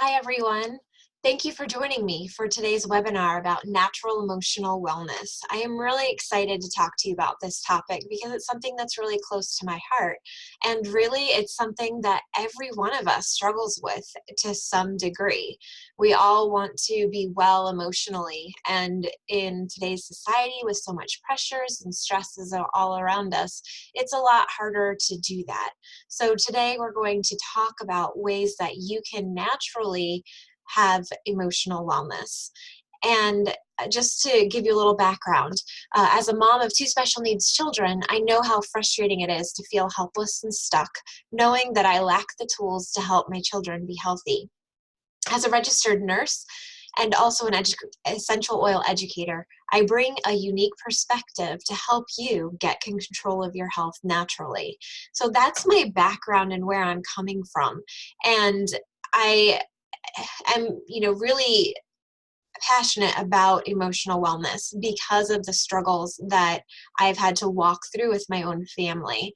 Hi, everyone. Thank you for joining me for today's webinar about natural emotional wellness. I am really excited to talk to you about this topic because it's something that's really close to my heart. And really, it's something that every one of us struggles with to some degree. We all want to be well emotionally. And in today's society, with so much pressures and stresses all around us, it's a lot harder to do that. So today, we're going to talk about ways that you can naturally have emotional wellness. And just to give you a little background, as a mom of two special needs children, I know how frustrating it is to feel helpless and stuck, knowing that I lack the tools to help my children be healthy. As a registered nurse and also an essential oil educator, I bring a unique perspective to help you get control of your health naturally. So that's my background and where I'm coming from. And I'm, really passionate about emotional wellness because of the struggles that I've had to walk through with my own family.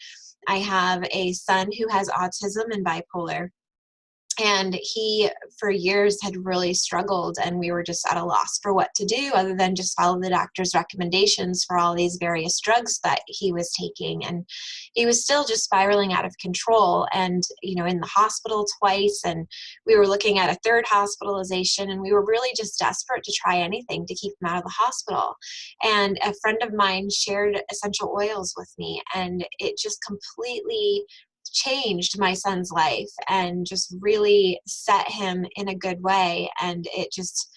I have a son who has autism and bipolar. And he, for years, had really struggled, and we were just at a loss for what to do other than just follow the doctor's recommendations for all these various drugs that he was taking. And he was still just spiraling out of control and, in the hospital twice. And we were looking at a third hospitalization, and we were really just desperate to try anything to keep him out of the hospital. And a friend of mine shared essential oils with me, and it just completely changed my son's life and just really set him in a good way. And it just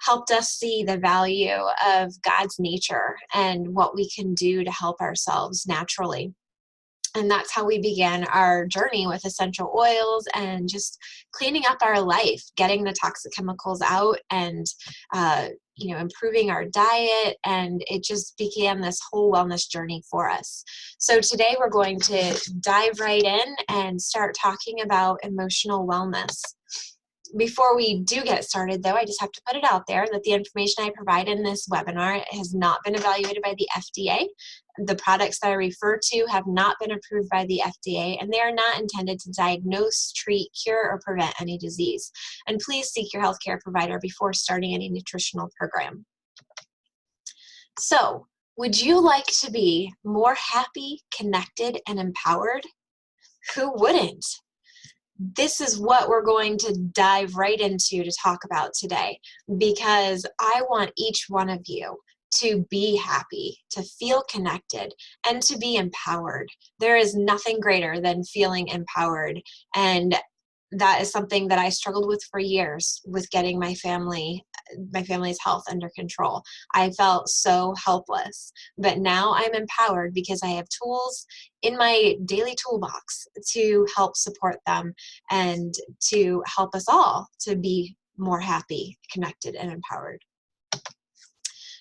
helped us see the value of God's nature and what we can do to help ourselves naturally. And that's how we began our journey with essential oils and just cleaning up our life, getting the toxic chemicals out and, improving our diet. And it just began this whole wellness journey for us. So today we're going to dive right in and start talking about emotional wellness. Before we do get started, though, I just have to put it out there that the information I provide in this webinar has not been evaluated by the FDA. The products that I refer to have not been approved by the FDA, and they are not intended to diagnose, treat, cure, or prevent any disease. And please seek your healthcare provider before starting any nutritional program. So, would you like to be more happy, connected, and empowered? Who wouldn't? This is what we're going to dive right into to talk about today, because I want each one of you to be happy, to feel connected, and to be empowered. There is nothing greater than feeling empowered, and that is something that I struggled with for years, with getting my family's health under control. I felt so helpless, but now I'm empowered because I have tools in my daily toolbox to help support them and to help us all to be more happy, connected, and empowered.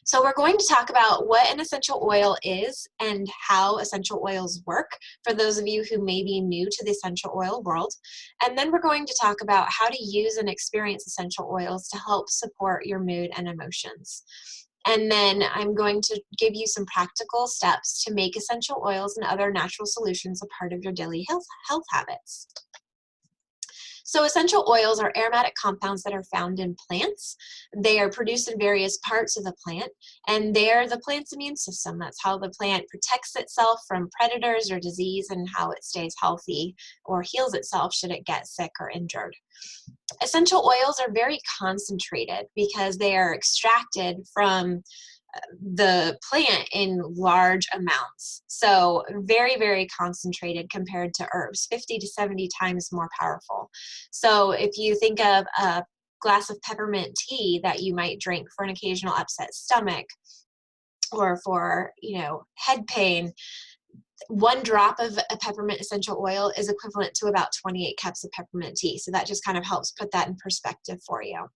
So we're going to talk about what an essential oil is and how essential oils work for those of you who may be new to the essential oil world. And then we're going to talk about how to use and experience essential oils to help support your mood and emotions. And then I'm going to give you some practical steps to make essential oils and other natural solutions a part of your daily health habits. So essential oils are aromatic compounds that are found in plants. They are produced in various parts of the plant, and they're the plant's immune system. That's how the plant protects itself from predators or disease and how it stays healthy or heals itself should it get sick or injured. Essential oils are very concentrated because they are extracted from the plant in large amounts. So very, very concentrated compared to herbs, 50 to 70 times more powerful. So if you think of a glass of peppermint tea that you might drink for an occasional upset stomach or for, head pain, 1 drop of a peppermint essential oil is equivalent to about 28 cups of peppermint tea. So that just kind of helps put that in perspective for you.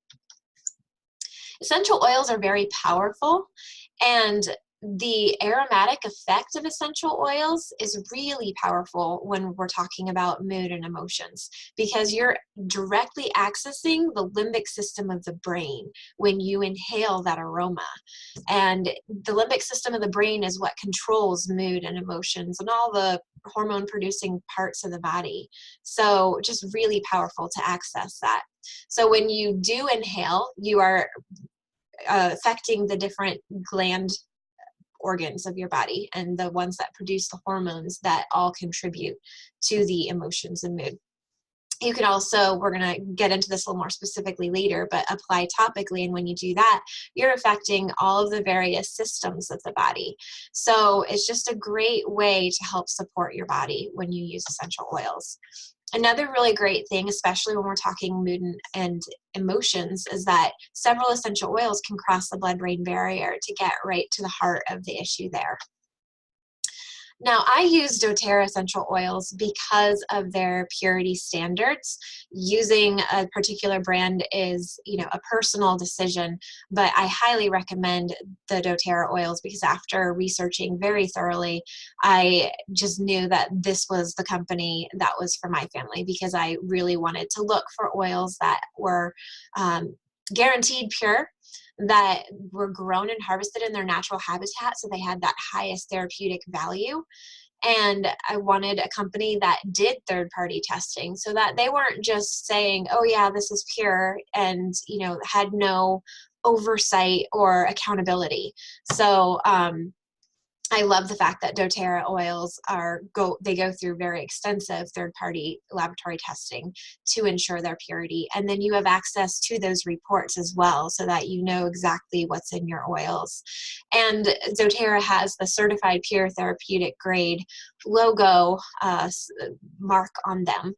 Essential oils are very powerful, and the aromatic effect of essential oils is really powerful when we're talking about mood and emotions, because you're directly accessing the limbic system of the brain when you inhale that aroma. And the limbic system of the brain is what controls mood and emotions and all the hormone producing parts of the body. So just really powerful to access that. So when you do inhale, you are affecting the different gland organs of your body and the ones that produce the hormones that all contribute to the emotions and mood. You can also, we're going to get into this a little more specifically later, but apply topically. And when you do that, you're affecting all of the various systems of the body. So it's just a great way to help support your body when you use essential oils. Another really great thing, especially when we're talking mood and emotions, is that several essential oils can cross the blood-brain barrier to get right to the heart of the issue there. Now, I use doTERRA essential oils because of their purity standards. Using a particular brand is, a personal decision, but I highly recommend the doTERRA oils because after researching very thoroughly, I just knew that this was the company that was for my family, because I really wanted to look for oils that were guaranteed pure, that were grown and harvested in their natural habitat, so they had that highest therapeutic value. And I wanted a company that did third-party testing so that they weren't just saying, oh yeah, this is pure, and had no oversight or accountability. So I love the fact that doTERRA oils they go through very extensive third-party laboratory testing to ensure their purity. And then you have access to those reports as well so that you know exactly what's in your oils. And doTERRA has the certified pure therapeutic grade logo mark on them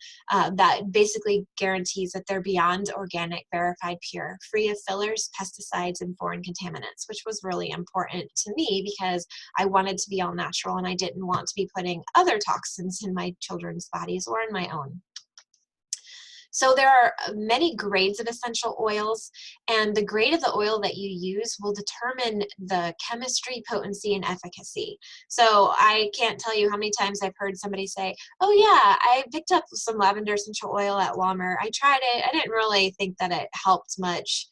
that basically guarantees that they're beyond organic, verified pure, free of fillers, pesticides, and foreign contaminants, which was really important to me because I wanted to be all natural and I didn't want to be putting other toxins in my children's bodies or in my own. So there are many grades of essential oils, and the grade of the oil that you use will determine the chemistry, potency, and efficacy. So I can't tell you how many times I've heard somebody say, oh yeah, I picked up some lavender essential oil at Walmart. I tried it. I didn't really think that it helped much.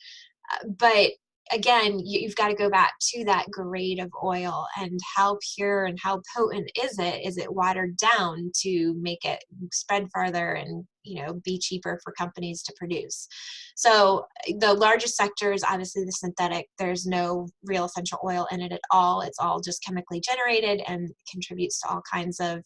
But again, you've got to go back to that grade of oil and how pure and how potent is it? Is it watered down to make it spread farther and be cheaper for companies to produce? So the largest sector is obviously the synthetic. There's no real essential oil in it at all. It's all just chemically generated and contributes to all kinds of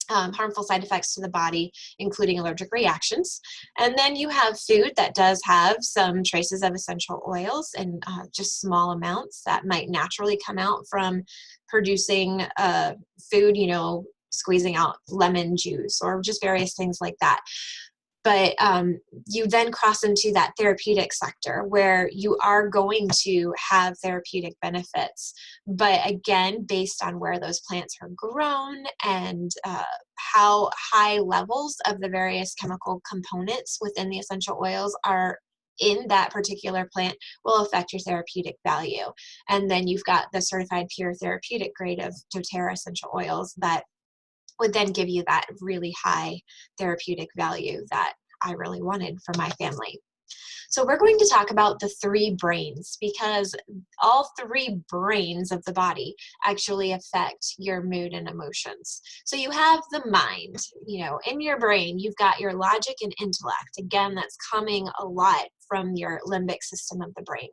harmful side effects to the body, including allergic reactions. And then you have food that does have some traces of essential oils and just small amounts that might naturally come out from producing food, squeezing out lemon juice or just various things like that. But you then cross into that therapeutic sector where you are going to have therapeutic benefits. But again, based on where those plants are grown and how high levels of the various chemical components within the essential oils are in that particular plant will affect your therapeutic value. And then you've got the certified pure therapeutic grade of doTERRA essential oils that would then give you that really high therapeutic value that I really wanted for my family. So we're going to talk about the three brains because all three brains of the body actually affect your mood and emotions. So you have the mind, in your brain, you've got your logic and intellect. Again, that's coming a lot from your limbic system of the brain.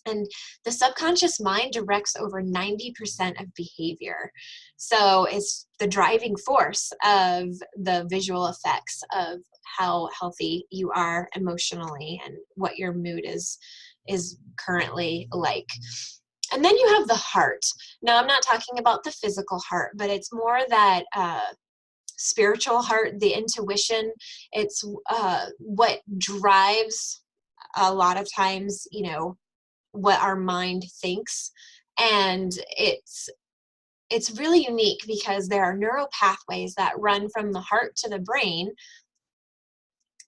And the subconscious mind directs over 90% of behavior. So it's the driving force of the visual effects of how healthy you are emotionally and what your mood is currently like. And then you have the heart. Now, I'm not talking about the physical heart, but it's more that spiritual heart, the intuition. It's what drives a lot of times, what our mind thinks. And it's really unique because there are neural pathways that run from the heart to the brain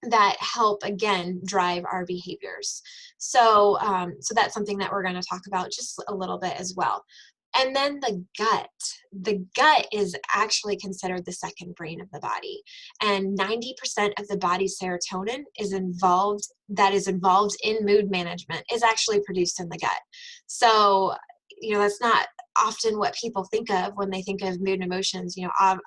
that help again drive our behaviors. So so that's something that we're going to talk about just a little bit as well. And then the gut. The gut is actually considered the second brain of the body. And 90% of the body's serotonin that is involved in mood management is actually produced in the gut. So, that's not often what people think of when they think of mood and emotions.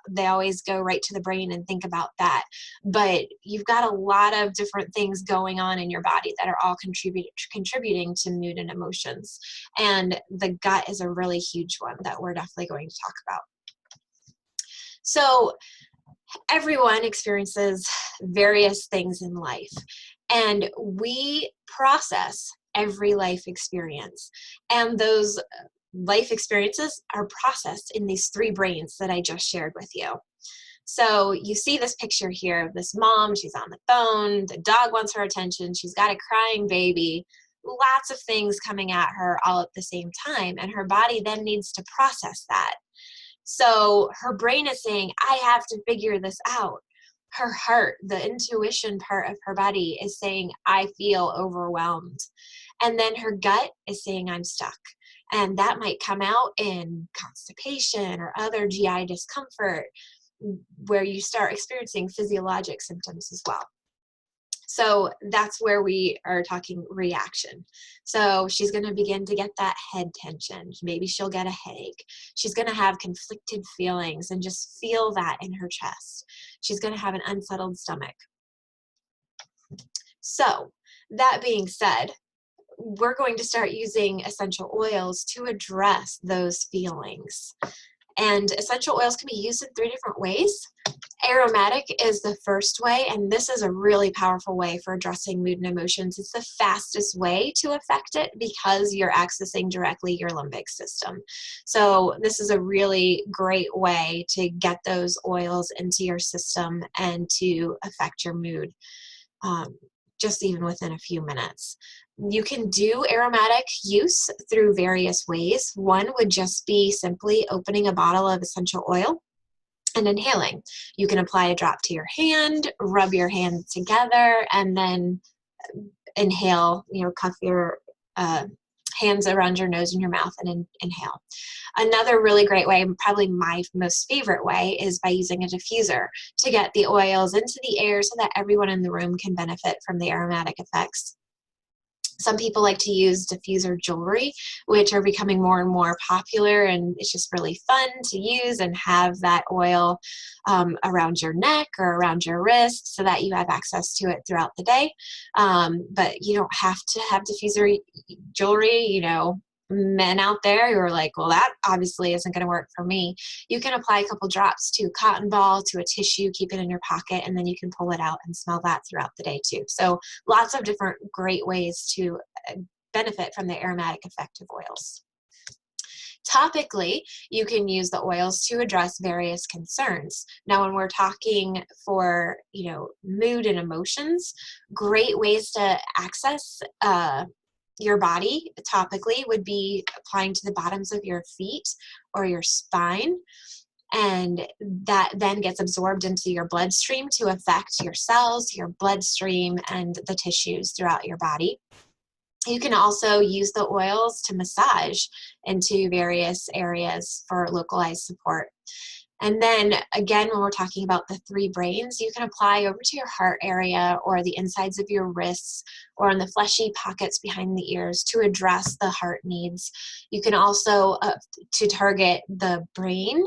They always go right to the brain and think about that. But you've got a lot of different things going on in your body that are all contributing to mood and emotions. And the gut is a really huge one that we're definitely going to talk about. So everyone experiences various things in life, and we process every life experience. And those life experiences are processed in these three brains that I just shared with you. So you see this picture here of this mom. She's on the phone. The dog wants her attention. She's got a crying baby. Lots of things coming at her all at the same time. And her body then needs to process that. So her brain is saying, I have to figure this out. Her heart, the intuition part of her body, is saying, I feel overwhelmed. And then her gut is saying, I'm stuck. And that might come out in constipation or other GI discomfort, where you start experiencing physiologic symptoms as well. So that's where we are talking reaction. So she's going to begin to get that head tension. Maybe she'll get a headache. She's going to have conflicted feelings and just feel that in her chest. She's going to have an unsettled stomach. So that being said, we're going to start using essential oils to address those feelings. And essential oils can be used in 3 different ways. Aromatic is the first way, and this is a really powerful way for addressing mood and emotions. It's the fastest way to affect it because you're accessing directly your limbic system. So this is a really great way to get those oils into your system and to affect your mood, just even within a few minutes. You can do aromatic use through various ways. One would just be simply opening a bottle of essential oil and inhaling. You can apply a drop to your hand, rub your hands together, and then inhale, cuff your hands around your nose and your mouth and inhale. Another really great way, probably my most favorite way, is by using a diffuser to get the oils into the air so that everyone in the room can benefit from the aromatic effects. Some people like to use diffuser jewelry, which are becoming more and more popular, and it's just really fun to use and have that oil around your neck or around your wrist so that you have access to it throughout the day. But you don't have to have diffuser jewelry. Men out there who are like, well, that obviously isn't going to work for me. You can apply a couple drops to a cotton ball, to a tissue, keep it in your pocket, and then you can pull it out and smell that throughout the day too. So lots of different great ways to benefit from the aromatic effect of oils. Topically, you can use the oils to address various concerns. Now, when we're talking for, mood and emotions, great ways to access your body topically would be applying to the bottoms of your feet or your spine, and that then gets absorbed into your bloodstream to affect your cells, your bloodstream, and the tissues throughout your body. You can also use the oils to massage into various areas for localized support. And then again, when we're talking about the 3 brains, you can apply over to your heart area or the insides of your wrists or in the fleshy pockets behind the ears to address the heart needs. You can also, to target the brain,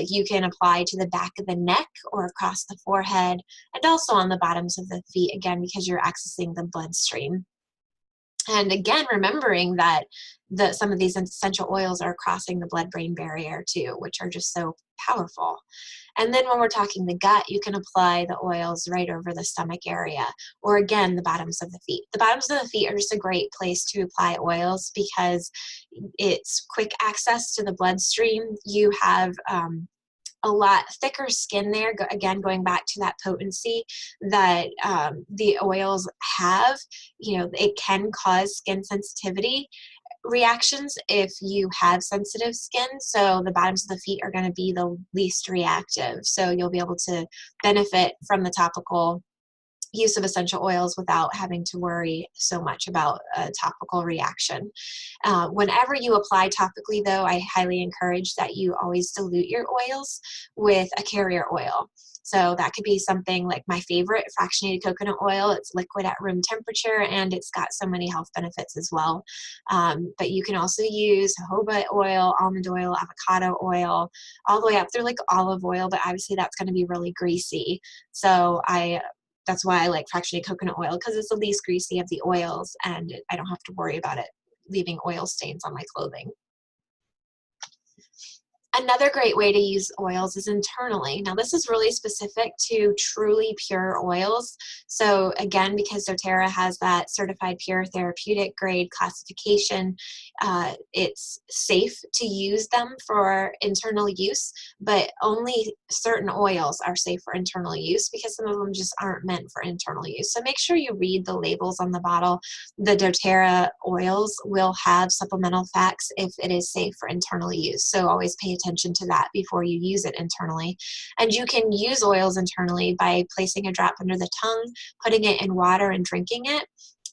you can apply to the back of the neck or across the forehead, and also on the bottoms of the feet, again, because you're accessing the bloodstream. And again, remembering that some of these essential oils are crossing the blood-brain barrier too, which are just so powerful. And then when we're talking the gut, you can apply the oils right over the stomach area, or again, the bottoms of the feet. The bottoms of the feet are just a great place to apply oils because it's quick access to the bloodstream. You have a lot thicker skin there, again, going back to that potency that the oils have. It can cause skin sensitivity reactions if you have sensitive skin. So the bottoms of the feet are going to be the least reactive. So you'll be able to benefit from the topical use of essential oils without having to worry so much about a topical reaction. Whenever you apply topically, though, I highly encourage that you always dilute your oils with a carrier oil. So that could be something like my favorite, fractionated coconut oil. It's liquid at room temperature, and it's got so many health benefits as well. But you can also use jojoba oil, almond oil, avocado oil, all the way up through like olive oil, but obviously that's going to be really greasy. So that's why I like fractionated coconut oil, because it's the least greasy of the oils, and I don't have to worry about it leaving oil stains on my clothing. Another great way to use oils is internally. Now, this is really specific to truly pure oils. So again, because doTERRA has that certified pure therapeutic grade classification, it's safe to use them for internal use, but only certain oils are safe for internal use because some of them just aren't meant for internal use. So make sure you read the labels on the bottle. The doTERRA oils will have supplemental facts if it is safe for internal use. So always pay attention to that before you use it internally. And you can use oils internally by placing a drop under the tongue, putting it in water and drinking it,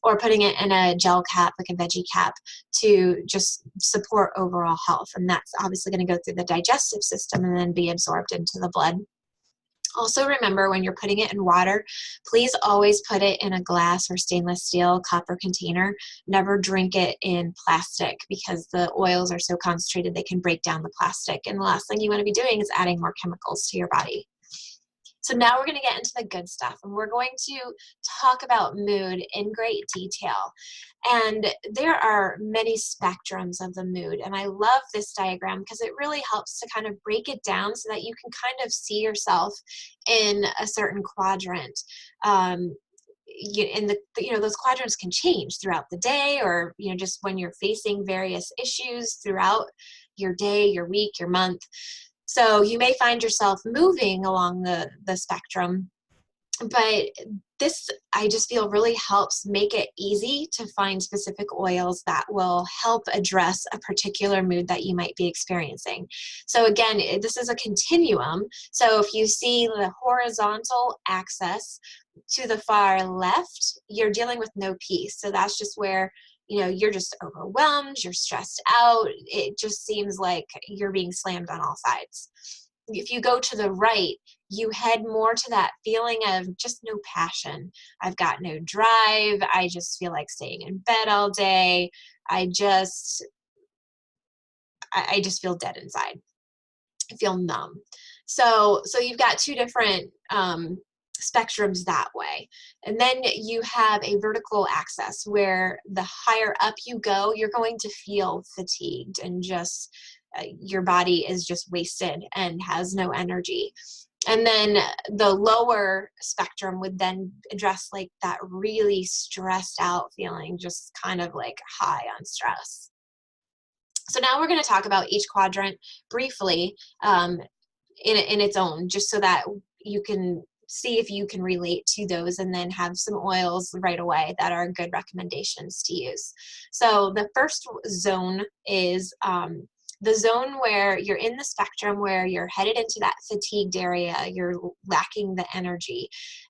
or putting it in a gel cap, like a veggie cap, to just support overall health. And that's obviously going to go through the digestive system and then be absorbed into the blood. Also remember, when you're putting it in water, please always put it in a glass or stainless steel copper container. Never drink it in plastic because the oils are so concentrated they can break down the plastic. And the last thing you want to be doing is adding more chemicals to your body. So now we're going to get into the good stuff, and we're going to talk about mood in great detail. And there are many spectrums of the mood, and I love this diagram because it really helps to kind of break it down so that you can kind of see yourself in a certain quadrant. Those quadrants can change throughout the day, or just when you're facing various issues throughout your day, your week, your month. So you may find yourself moving along the spectrum, but this, I just feel, really helps make it easy to find specific oils that will help address a particular mood that you might be experiencing. So again, this is a continuum. So if you see the horizontal axis to the far left, you're dealing with no peace. So that's just where you're just overwhelmed, you're stressed out. It just seems like you're being slammed on all sides. If you go to the right, you head more to that feeling of just no passion. I've got no drive. I just feel like staying in bed all day. I just feel dead inside. I feel numb. So you've got two different spectrums that way. And then you have a vertical axis where the higher up you go, you're going to feel fatigued and just your body is just wasted and has no energy. And then the lower spectrum would then address like that really stressed out feeling, just kind of like high on stress. So now we're going to talk about each quadrant briefly in its own, just so that you can see if you can relate to those, and then have some oils right away that are good recommendations to use. So the first zone is the zone where you're in the spectrum, where you're headed into that fatigued area, you're lacking the energy,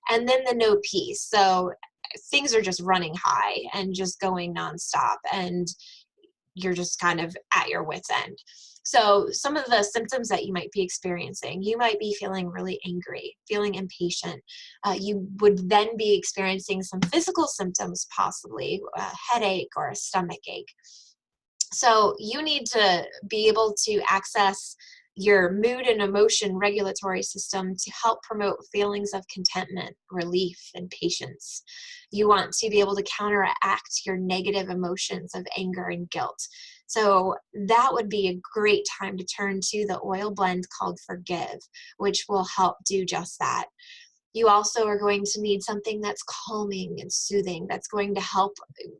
and then the no peace. So things are just running high and just going nonstop, and you're just kind of at your wit's end. So some of the symptoms that you might be experiencing, you might be feeling really angry, feeling impatient. You would then be experiencing some physical symptoms, possibly a headache or a stomach ache. So you need to be able to access your mood and emotion regulatory system to help promote feelings of contentment, relief, and patience. You want to be able to counteract your negative emotions of anger and guilt. So that would be a great time to turn to the oil blend called Forgive, which will help do just that. You also are going to need something that's calming and soothing, that's going to help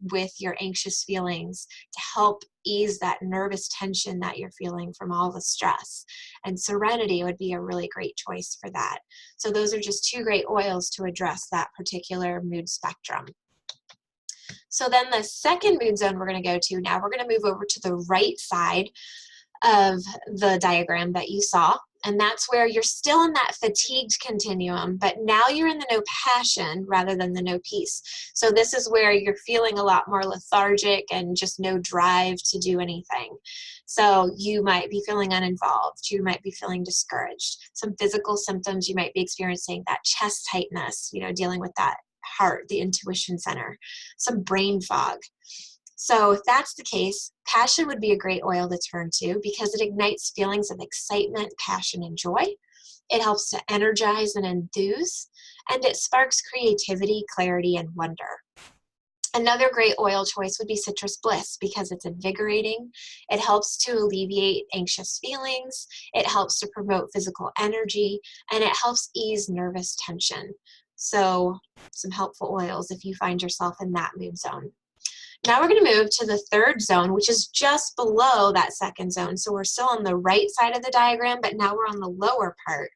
with your anxious feelings, to help ease that nervous tension that you're feeling from all the stress. And Serenity would be a really great choice for that. So those are just two great oils to address that particular mood spectrum. So then the second mood zone we're going to go to, now we're going to move over to the right side of the diagram that you saw. And that's where you're still in that fatigued continuum, but now you're in the no passion rather than the no peace. So this is where you're feeling a lot more lethargic and just no drive to do anything. So you might be feeling uninvolved. You might be feeling discouraged. Some physical symptoms you might be experiencing, that chest tightness, dealing with that heart, the intuition center, some brain fog. So if that's the case, passion would be a great oil to turn to because it ignites feelings of excitement, passion, and joy. It helps to energize and enthuse, and it sparks creativity, clarity, and wonder. Another great oil choice would be citrus bliss because it's invigorating. It helps to alleviate anxious feelings. It helps to promote physical energy, and it helps ease nervous tension. So some helpful oils if you find yourself in that mood zone. Now we're going to move to the third zone, which is just below that second zone. So we're still on the right side of the diagram, but now we're on the lower part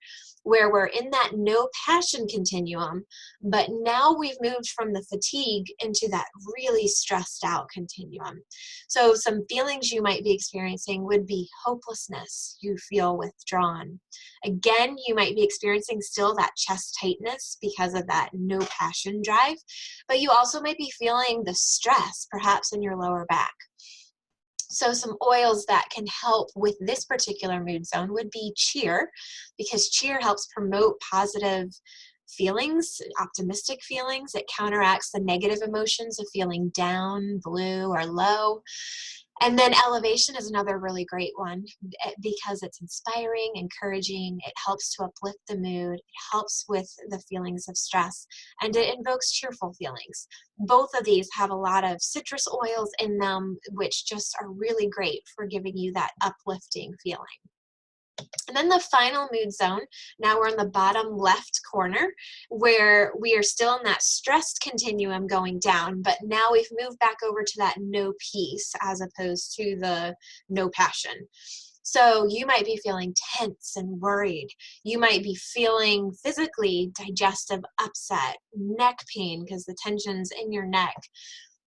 where we're in that no passion continuum, but now we've moved from the fatigue into that really stressed out continuum. So some feelings you might be experiencing would be hopelessness. You feel withdrawn. Again, you might be experiencing still that chest tightness because of that no passion drive, but you also might be feeling the stress, perhaps in your lower back. So some oils that can help with this particular mood zone would be cheer, because cheer helps promote positive feelings, optimistic feelings. It counteracts the negative emotions of feeling down, blue, or low. And then elevation is another really great one because it's inspiring, encouraging. It helps to uplift the mood. It helps with the feelings of stress, and it invokes cheerful feelings. Both of these have a lot of citrus oils in them, which just are really great for giving you that uplifting feeling. And then the final mood zone, now we're in the bottom left corner where we are still in that stressed continuum going down, but now we've moved back over to that no peace as opposed to the no passion. So you might be feeling tense and worried. You might be feeling physically digestive upset, neck pain because the tension's in your neck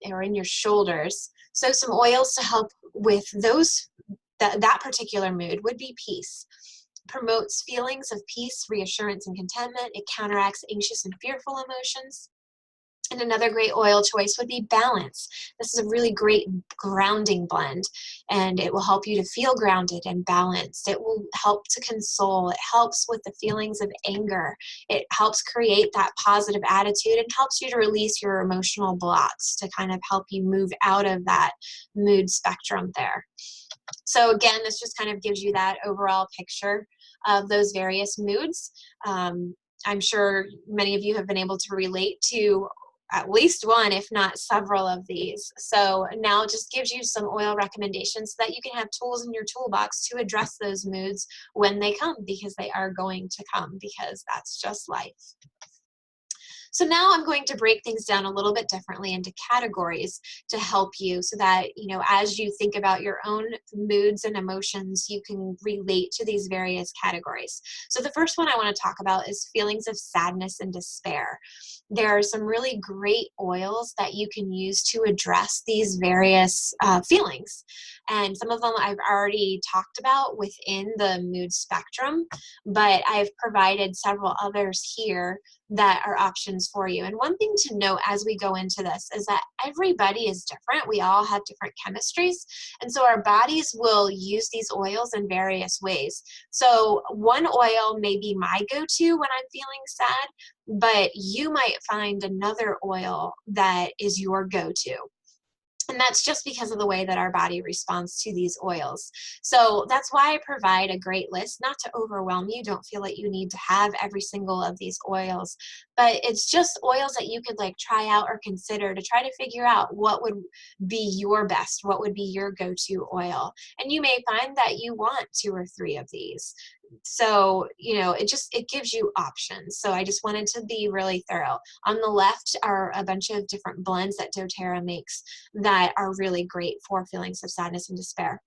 or in your shoulders. So some oils to help with that particular mood would be peace. Promotes feelings of peace, reassurance, and contentment. It counteracts anxious and fearful emotions. And another great oil choice would be balance. This is a really great grounding blend, and it will help you to feel grounded and balanced. It will help to console. It helps with the feelings of anger. It helps create that positive attitude and helps you to release your emotional blocks to kind of help you move out of that mood spectrum there. So again, this just kind of gives you that overall picture of those various moods. I'm sure many of you have been able to relate to at least one, if not several of these. So now it just gives you some oil recommendations so that you can have tools in your toolbox to address those moods when they come, because they are going to come, because that's just life. So now I'm going to break things down a little bit differently into categories to help you so that, as you think about your own moods and emotions, you can relate to these various categories. So the first one I want to talk about is feelings of sadness and despair. There are some really great oils that you can use to address these various feelings. And some of them I've already talked about within the mood spectrum, but I've provided several others here that are options for you. And one thing to note as we go into this is that everybody is different. We all have different chemistries. And so our bodies will use these oils in various ways. So one oil may be my go-to when I'm feeling sad, but you might find another oil that is your go-to. And that's just because of the way that our body responds to these oils. So that's why I provide a great list, not to overwhelm you. Don't feel like you need to have every single of these oils, but it's just oils that you could try out or consider to try to figure out what would be your best, what would be your go-to oil. And you may find that you want 2 or 3 of these. So, it gives you options. So I just wanted to be really thorough. On the left are a bunch of different blends that doTERRA makes that are really great for feelings of sadness and despair.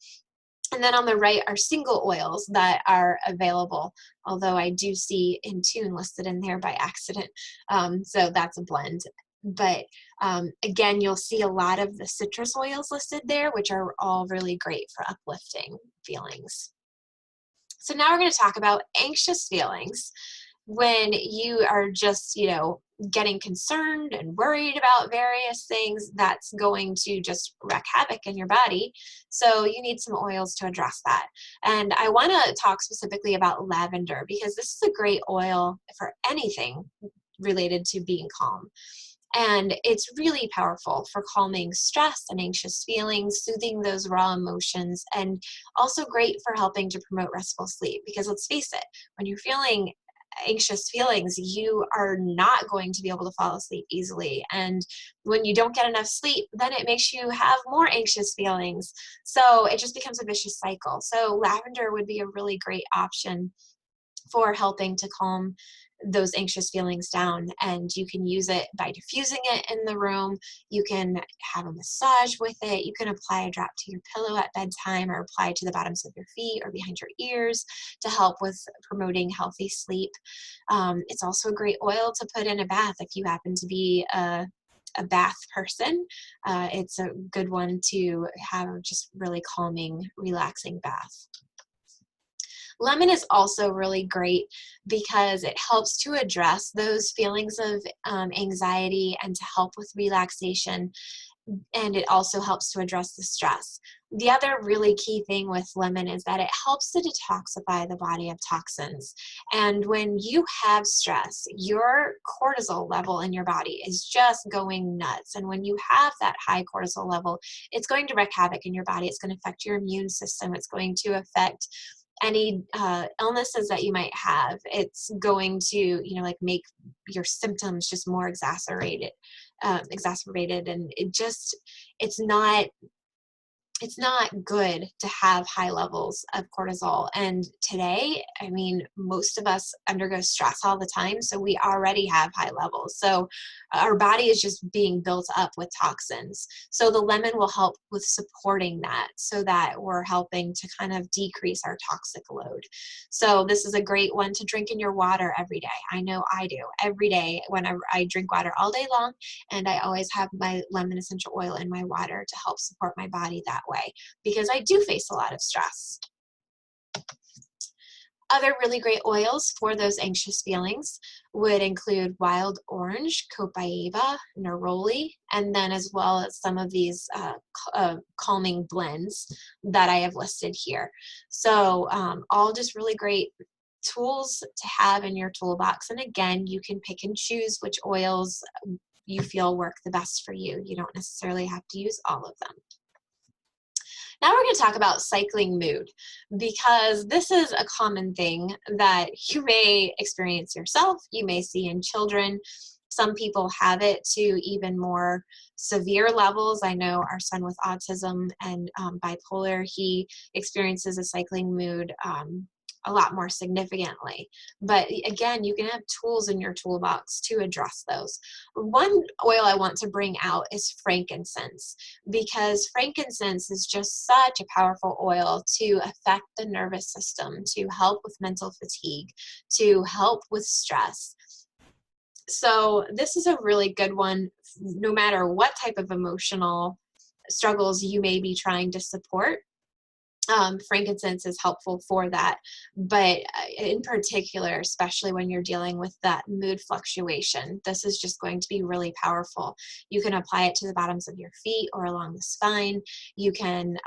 And then on the right are single oils that are available, although I do see Intune listed in there by accident. So that's a blend. But again, you'll see a lot of the citrus oils listed there, which are all really great for uplifting feelings. So now we're going to talk about anxious feelings. When you are just, getting concerned and worried about various things, that's going to just wreak havoc in your body. So you need some oils to address that. And I want to talk specifically about lavender because this is a great oil for anything related to being calm. And it's really powerful for calming stress and anxious feelings, soothing those raw emotions, and also great for helping to promote restful sleep. Because let's face it, when you're feeling anxious feelings, you are not going to be able to fall asleep easily. And when you don't get enough sleep, then it makes you have more anxious feelings. So it just becomes a vicious cycle. So lavender would be a really great option for helping to calm those anxious feelings down. And you can use it by diffusing it in the room. You can have a massage with it. You can apply a drop to your pillow at bedtime or apply it to the bottoms of your feet or behind your ears to help with promoting healthy sleep. It's also a great oil to put in a bath if you happen to be a bath person. It's a good one to have just really calming, relaxing bath. Lemon is also really great because it helps to address those feelings of anxiety and to help with relaxation, and it also helps to address the stress. The other really key thing with lemon is that it helps to detoxify the body of toxins. And when you have stress, your cortisol level in your body is just going nuts. And when you have that high cortisol level, it's going to wreak havoc in your body. It's going to affect your immune system. It's going to affect any illnesses that you might have. It's going to, make your symptoms just more exacerbated, and it's not good to have high levels of cortisol. And today, most of us undergo stress all the time, so we already have high levels. So our body is just being built up with toxins. So the lemon will help with supporting that so that we're helping to kind of decrease our toxic load. So this is a great one to drink in your water every day. I know I do every day whenever I drink water all day long, and I always have my lemon essential oil in my water to help support my body that way, because I do face a lot of stress. Other really great oils for those anxious feelings would include wild orange, copaiba, neroli, and then as well as some of these calming blends that I have listed here. So all just really great tools to have in your toolbox. And again, you can pick and choose which oils you feel work the best for you. You don't necessarily have to use all of them. Now we're going to talk about cycling mood, because this is a common thing that you may experience yourself, you may see in children. Some people have it to even more severe levels. I know our son with autism and bipolar, he experiences a cycling mood a lot more significantly. But again, you can have tools in your toolbox to address those. One oil I want to bring out is frankincense, because frankincense is just such a powerful oil to affect the nervous system, to help with mental fatigue, to help with stress. So this is a really good one, no matter what type of emotional struggles you may be trying to support. Frankincense is helpful for that, but in particular, especially when you're dealing with that mood fluctuation, this is just going to be really powerful. You can apply it to the bottoms of your feet or along the spine. You can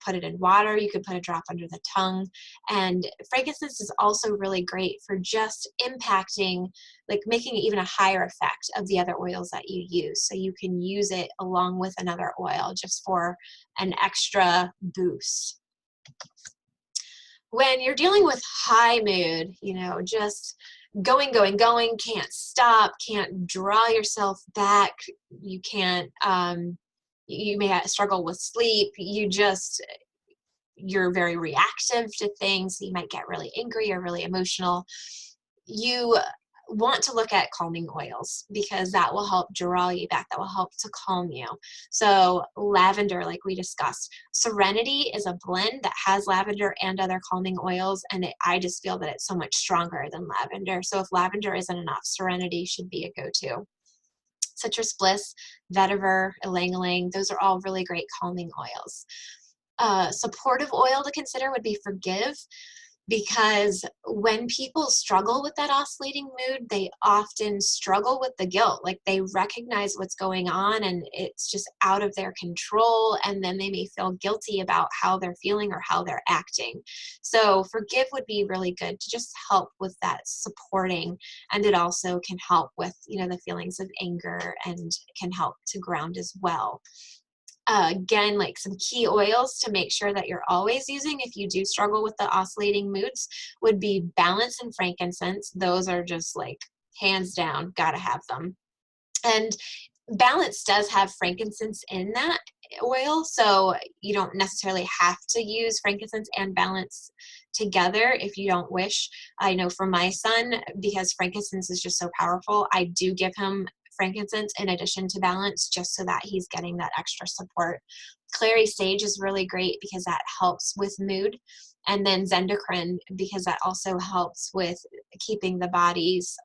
put it in water. You could put a drop under the tongue. And frankincense is also really great for just impacting, like making even a higher effect of the other oils that you use. So you can use it along with another oil just for an extra boost. When you're dealing with high mood, just going, can't stop, can't draw yourself back, you can't, you may struggle with sleep, you're very reactive to things, so you might get really angry or really emotional. You want to look at calming oils, because that will help draw you back, that will help to calm you. So lavender, like we discussed, Serenity is a blend that has lavender and other calming oils, and I just feel that it's so much stronger than lavender. So if lavender isn't enough, Serenity should be a go-to. Citrus Bliss, Vetiver, Ylang Ylang, those are all really great calming oils. Supportive oil to consider would be Forgive, because when people struggle with that oscillating mood, they often struggle with the guilt. Like they recognize what's going on and it's just out of their control, and then they may feel guilty about how they're feeling or how they're acting. So forgive would be really good to just help with that supporting, and it also can help with, the feelings of anger, and can help to ground as well. Again, like some key oils to make sure that you're always using if you do struggle with the oscillating moods would be balance and frankincense. Those are just like hands down, gotta have them. And balance does have frankincense in that oil, so you don't necessarily have to use frankincense and balance together if you don't wish. I know for my son, because frankincense is just so powerful, I do give him frankincense in addition to balance, just so that he's getting that extra support. Clary sage is really great because that helps with mood. And then Zendocrine, because that also helps with keeping the body's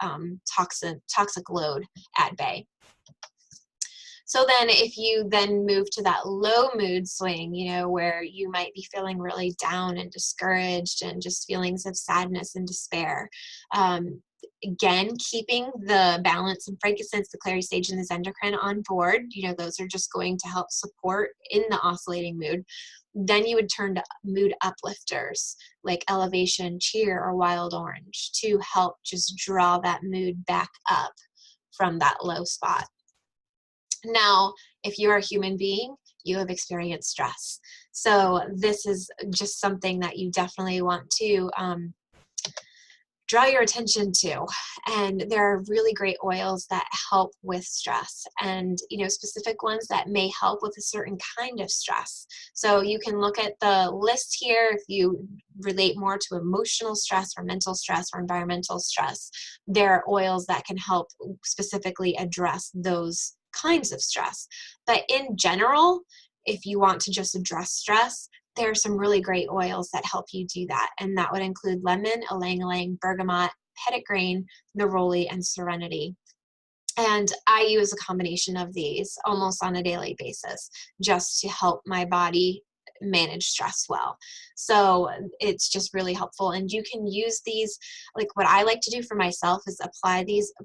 toxic load at bay. So then if you then move to that low mood swing, where you might be feeling really down and discouraged and just feelings of sadness and despair, again, keeping the balance and frankincense, the clary sage, and the Zendocrine on board, those are just going to help support in the oscillating mood. Then you would turn to mood uplifters like Elevation, Cheer, or Wild Orange to help just draw that mood back up from that low spot. Now, if you're a human being, you have experienced stress. So this is just something that you definitely want to draw your attention to. And there are really great oils that help with stress, and specific ones that may help with a certain kind of stress. So you can look at the list here if you relate more to emotional stress or mental stress or environmental stress. There are oils that can help specifically address those kinds of stress. But in general, if you want to just address stress, there are some really great oils that help you do that. And that would include lemon, ylang-ylang, bergamot, petitgrain, neroli, and serenity. And I use a combination of these almost on a daily basis just to help my body manage stress well. So it's just really helpful. And you can use these, like what I like to do for myself is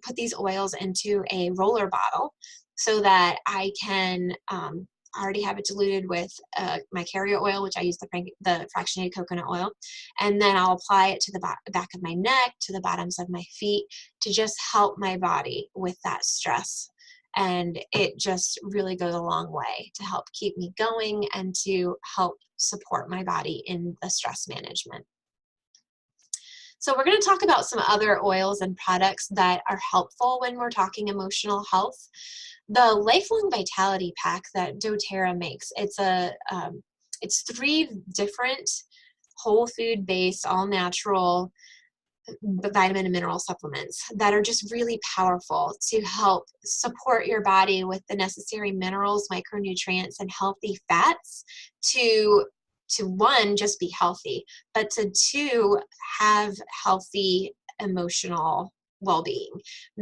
put these oils into a roller bottle so that I can already have it diluted with my carrier oil, which I use the fractionated coconut oil, and then I'll apply it to the back of my neck, to the bottoms of my feet, to just help my body with that stress. And it just really goes a long way to help keep me going and to help support my body in the stress management. So we're going to talk about some other oils and products that are helpful when we're talking emotional health. The Lifelong Vitality Pack that doTERRA makes, it's 3 different whole food based, all natural vitamin and mineral supplements that are just really powerful to help support your body with the necessary minerals, micronutrients, and healthy fats to one, just be healthy, but to 2, have healthy emotional well-being,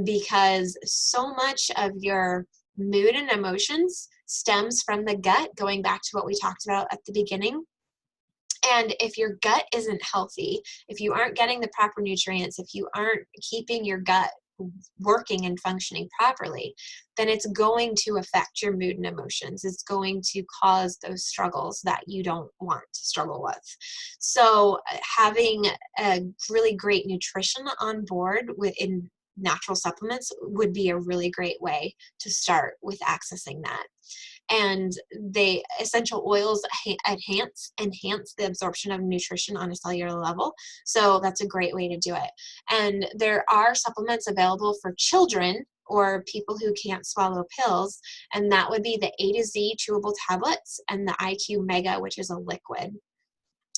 because so much of your mood and emotions stems from the gut, going back to what we talked about at the beginning. And if your gut isn't healthy, if you aren't getting the proper nutrients, if you aren't keeping your gut working and functioning properly, then it's going to affect your mood and emotions. It's going to cause those struggles that you don't want to struggle with. So having a really great nutrition on board in natural supplements would be a really great way to start with accessing that. And essential oils enhance the absorption of nutrition on a cellular level. So that's a great way to do it. And there are supplements available for children or people who can't swallow pills, and that would be the A to Z chewable tablets and the IQ Mega, which is a liquid.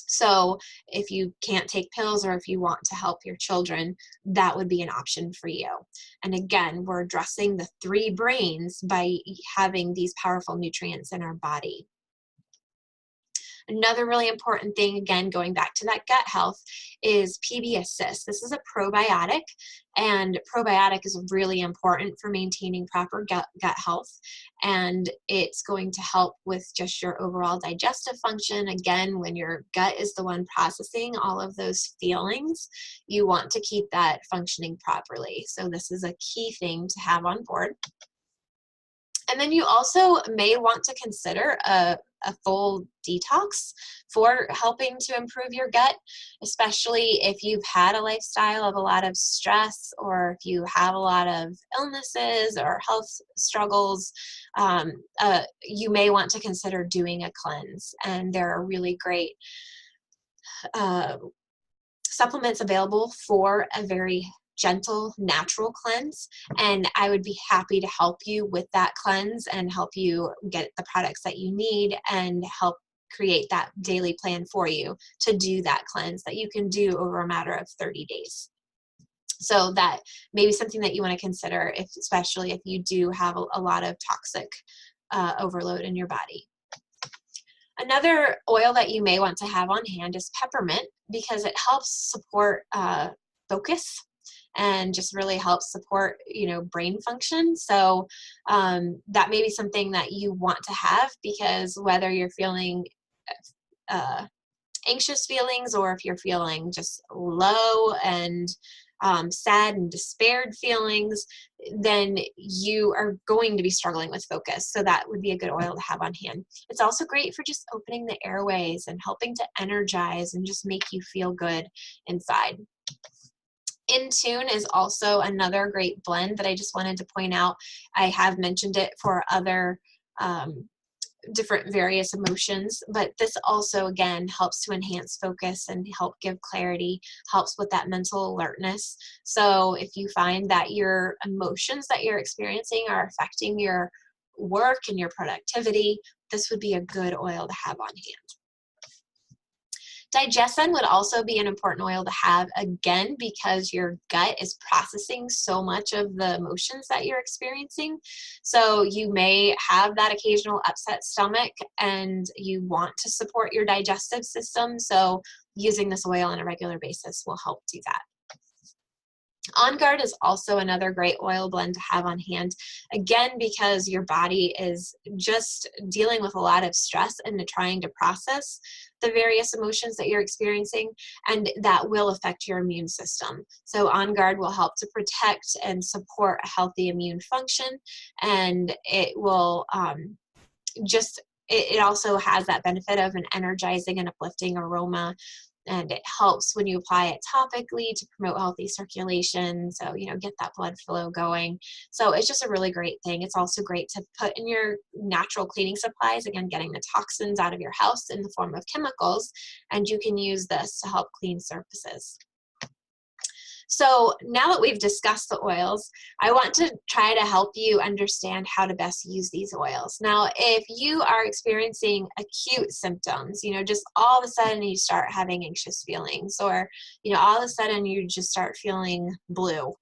So if you can't take pills, or if you want to help your children, that would be an option for you. And again, we're addressing the 3 brains by having these powerful nutrients in our body. Another really important thing, again, going back to that gut health, is PB Assist. This is a probiotic, and probiotic is really important for maintaining proper gut health, and it's going to help with just your overall digestive function. Again, when your gut is the one processing all of those feelings, you want to keep that functioning properly. So this is a key thing to have on board. And then you also may want to consider a full detox for helping to improve your gut, especially if you've had a lifestyle of a lot of stress, or if you have a lot of illnesses or health struggles. You may want to consider doing a cleanse. And there are really great supplements available for a very gentle, natural cleanse, and I would be happy to help you with that cleanse and help you get the products that you need and help create that daily plan for you to do that cleanse that you can do over a matter of 30 days. So that may be something that you want to consider, especially if you do have a lot of toxic overload in your body. Another oil that you may want to have on hand is peppermint, because it helps support focus and just really helps support, brain function. So that may be something that you want to have, because whether you're feeling anxious feelings, or if you're feeling just low and sad and despaired feelings, then you are going to be struggling with focus. So that would be a good oil to have on hand. It's also great for just opening the airways and helping to energize and just make you feel good inside. InTune is also another great blend that I just wanted to point out. I have mentioned it for other different various emotions, but this also, again, helps to enhance focus and help give clarity, helps with that mental alertness. So if you find that your emotions that you're experiencing are affecting your work and your productivity, this would be a good oil to have on hand. Digestin would also be an important oil to have, again, because your gut is processing so much of the emotions that you're experiencing. So you may have that occasional upset stomach and you want to support your digestive system. So using this oil on a regular basis will help do that. On Guard is also another great oil blend to have on hand, again, because your body is just dealing with a lot of stress and trying to process the various emotions that you're experiencing, and that will affect your immune system. So On Guard will help to protect and support a healthy immune function, and it will it also has that benefit of an energizing and uplifting aroma. And it helps when you apply it topically to promote healthy circulation. So, get that blood flow going. So it's just a really great thing. It's also great to put in your natural cleaning supplies, again, getting the toxins out of your house in the form of chemicals. And you can use this to help clean surfaces. So now that we've discussed the oils, I want to try to help you understand how to best use these oils. Now, if you are experiencing acute symptoms, just all of a sudden you start having anxious feelings, or, all of a sudden you just start feeling blue,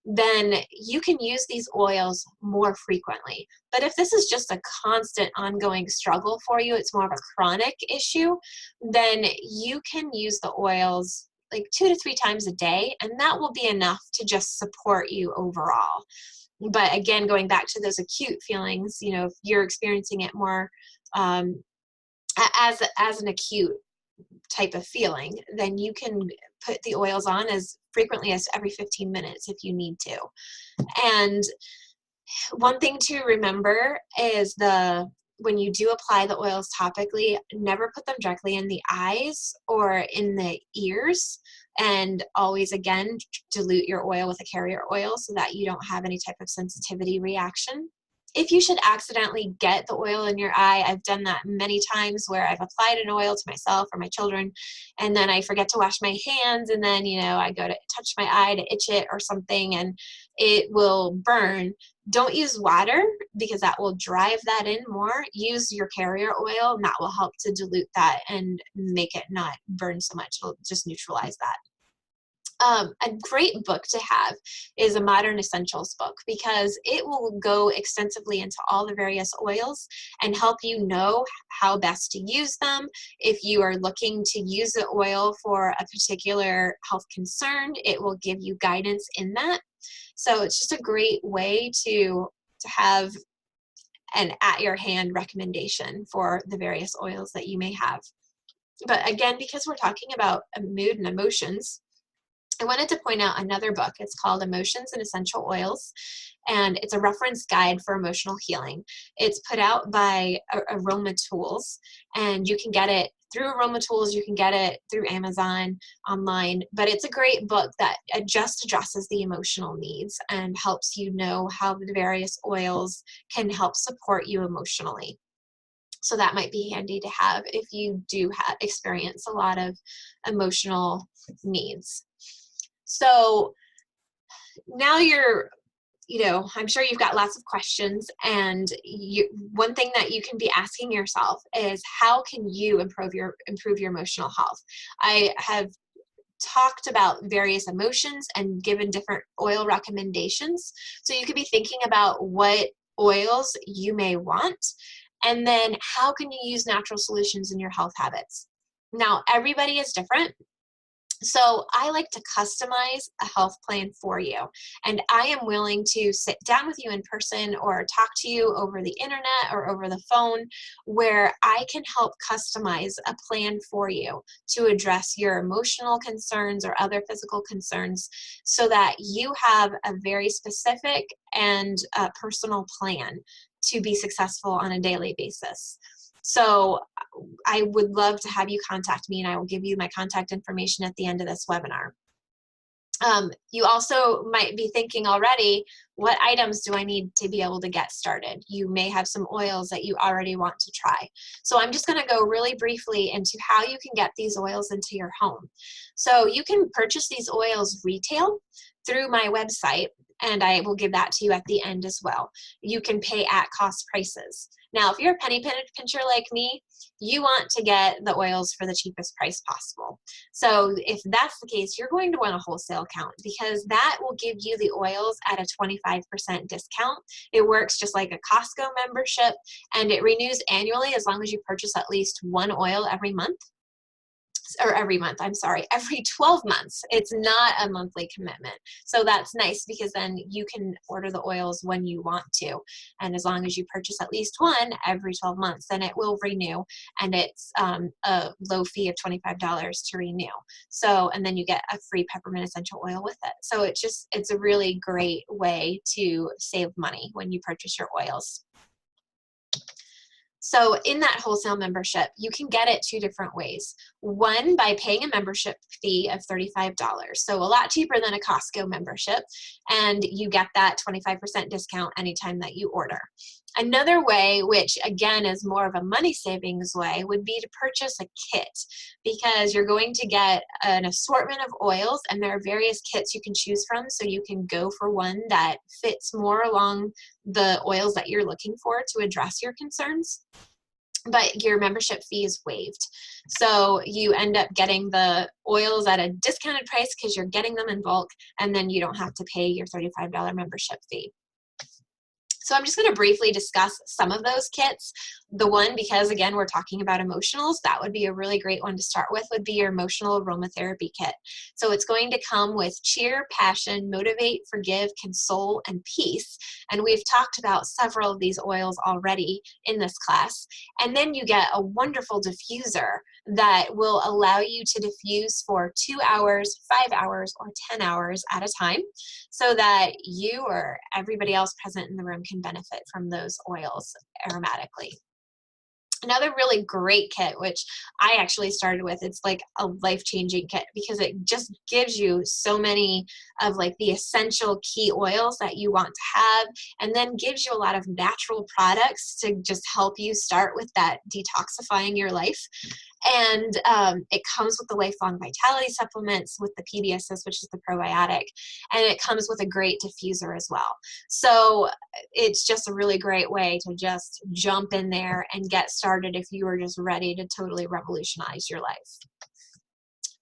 then you can use these oils more frequently. But if this is just a constant ongoing struggle for you, it's more of a chronic issue, then you can use the oils like 2 to 3 times a day, and that will be enough to just support you overall. But again, going back to those acute feelings, if you're experiencing it more as an acute type of feeling, then you can put the oils on as frequently as every 15 minutes if you need to. And one thing to remember is when you do apply the oils topically, never put them directly in the eyes or in the ears, and always, again, dilute your oil with a carrier oil so that you don't have any type of sensitivity reaction. If you should accidentally get the oil in your eye, I've done that many times where I've applied an oil to myself or my children, and then I forget to wash my hands, and then, I go to touch my eye to itch it or something, and it will burn. Don't use water, because that will drive that in more. Use your carrier oil, and that will help to dilute that and make it not burn so much. It'll just neutralize that. A great book to have is a Modern Essentials book, because it will go extensively into all the various oils and help you know how best to use them. If you are looking to use the oil for a particular health concern, it will give you guidance in that. So it's just a great way to have an at your hand recommendation for the various oils that you may have. But again, because we're talking about mood and emotions, I wanted to point out another book. It's called Emotions and Essential Oils, and it's a reference guide for emotional healing. It's put out by Aroma Tools, and you can get it through Aroma Tools, you can get it through Amazon online, but it's a great book that just addresses the emotional needs and helps you know how the various oils can help support you emotionally. So that might be handy to have if you do experience a lot of emotional needs. So now I'm sure you've got lots of questions, and one thing that you can be asking yourself is, how can you improve your emotional health? I have talked about various emotions and given different oil recommendations. So you could be thinking about what oils you may want, and then how can you use natural solutions in your health habits? Now, everybody is different. So I like to customize a health plan for you, and I am willing to sit down with you in person or talk to you over the internet or over the phone, where I can help customize a plan for you to address your emotional concerns or other physical concerns, so that you have a very specific and personal plan to be successful on a daily basis. So I would love to have you contact me, and I will give you my contact information at the end of this webinar. You also might be thinking already, what items do I need to be able to get started? You may have some oils that you already want to try. So I'm just going to go really briefly into how you can get these oils into your home. So you can purchase these oils retail through my website, and I will give that to you at the end as well. You can pay at cost prices. Now, if you're a penny pincher like me, you want to get the oils for the cheapest price possible. So if that's the case, you're going to want a wholesale account, because that will give you the oils at a 25% discount. It works just like a Costco membership, and it renews annually as long as you purchase at least one oil every 12 months. It's not a monthly commitment. So that's nice, because then you can order the oils when you want to. And as long as you purchase at least one every 12 months, then it will renew, and it's a low fee of $25 to renew. So, and then you get a free peppermint essential oil with it. So it's a really great way to save money when you purchase your oils. So in that wholesale membership, you can get it two different ways. One, by paying a membership fee of $35, so a lot cheaper than a Costco membership, and you get that 25% discount anytime that you order. Another way, which again is more of a money savings way, would be to purchase a kit, because you're going to get an assortment of oils, and there are various kits you can choose from, so you can go for one that fits more along the oils that you're looking for to address your concerns, but your membership fee is waived. So you end up getting the oils at a discounted price because you're getting them in bulk, and then you don't have to pay your $35 membership fee. So I'm just going to briefly discuss some of those kits. The one, because again, we're talking about emotionals, that would be a really great one to start with, would be your emotional aromatherapy kit. So it's going to come with cheer, passion, motivate, forgive, console, and peace. And we've talked about several of these oils already in this class. And then you get a wonderful diffuser that will allow you to diffuse for 2 hours, 5 hours, or 10 hours at a time, so that you or everybody else present in the room can benefit from those oils aromatically. Another really great kit, which I actually started with, it's like a life-changing kit, because it just gives you so many of like the essential key oils that you want to have, and then gives you a lot of natural products to just help you start with that detoxifying your life. And it comes with the lifelong vitality supplements, with the PBSs, which is the probiotic, and it comes with a great diffuser as well. So it's just a really great way to just jump in there and get started if you are just ready to totally revolutionize your life.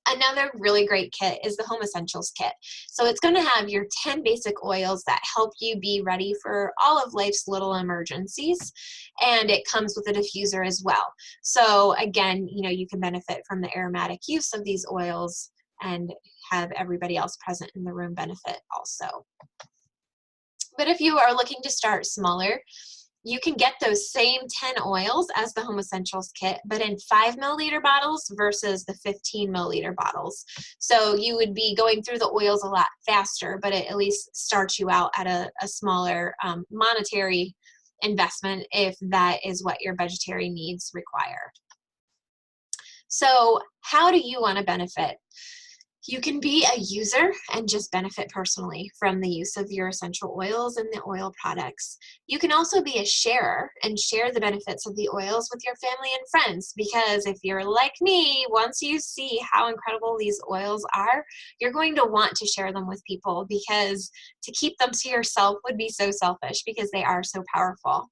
Another really great kit is the Home Essentials Kit. So it's going to have your 10 basic oils that help you be ready for all of life's little emergencies. And it comes with a diffuser as well. So again, you can benefit from the aromatic use of these oils and have everybody else present in the room benefit also. But if you are looking to start smaller, you can get those same 10 oils as the Home Essentials Kit, but in 5 milliliter bottles versus the 15 milliliter bottles. So you would be going through the oils a lot faster, but it at least starts you out at a smaller monetary investment if that is what your budgetary needs require. So how do you want to benefit? You can be a user and just benefit personally from the use of your essential oils and the oil products. You can also be a sharer and share the benefits of the oils with your family and friends, because if you're like me, once you see how incredible these oils are, you're going to want to share them with people, because to keep them to yourself would be so selfish because they are so powerful.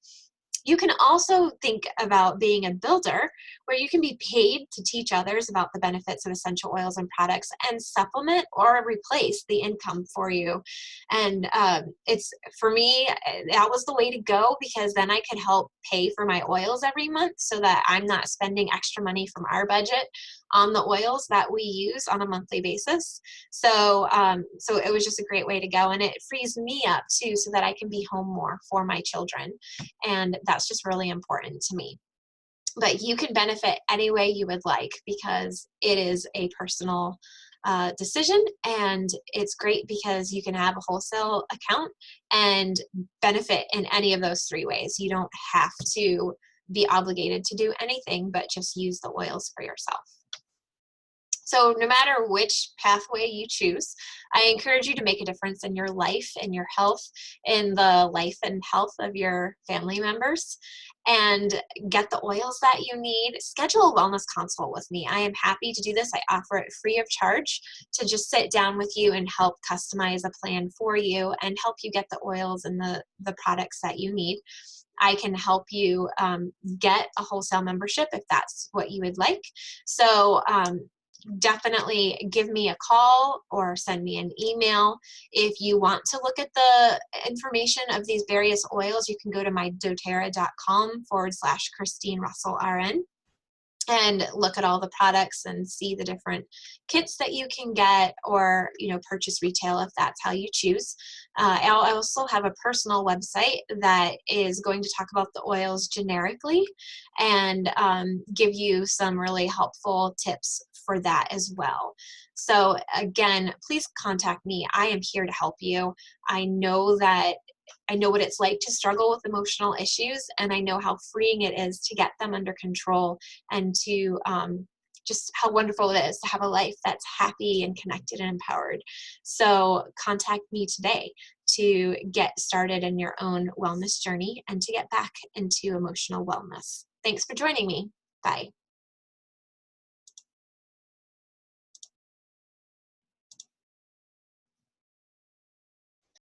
You can also think about being a builder, where you can be paid to teach others about the benefits of essential oils and products and supplement or replace the income for you. And it's, for me, that was the way to go, because then I could help pay for my oils every month so that I'm not spending extra money from our budget on the oils that we use on a monthly basis. So it was just a great way to go, and it frees me up too so that I can be home more for my children. And that's just really important to me. But you can benefit any way you would like, because it is a personal decision, and it's great because you can have a wholesale account and benefit in any of those 3 ways. You don't have to be obligated to do anything but just use the oils for yourself. So no matter which pathway you choose, I encourage you to make a difference in your life and your health, in the life and health of your family members, and get the oils that you need. Schedule a wellness consult with me. I am happy to do this. I offer it free of charge to just sit down with you and help customize a plan for you and help you get the oils and the products that you need. I can help you get a wholesale membership if that's what you would like. So definitely give me a call or send me an email. If you want to look at the information of these various oils, you can go to my doterra.com/Christine Russell RN and look at all the products and see the different kits that you can get, or purchase retail if that's how you choose. I also have a personal website that is going to talk about the oils generically and give you some really helpful tips for that as well. So again, please contact me. I am here to help you. I know what it's like to struggle with emotional issues, and I know how freeing it is to get them under control, and to just how wonderful it is to have a life that's happy and connected and empowered. So contact me today to get started in your own wellness journey and to get back into emotional wellness. Thanks for joining me. Bye.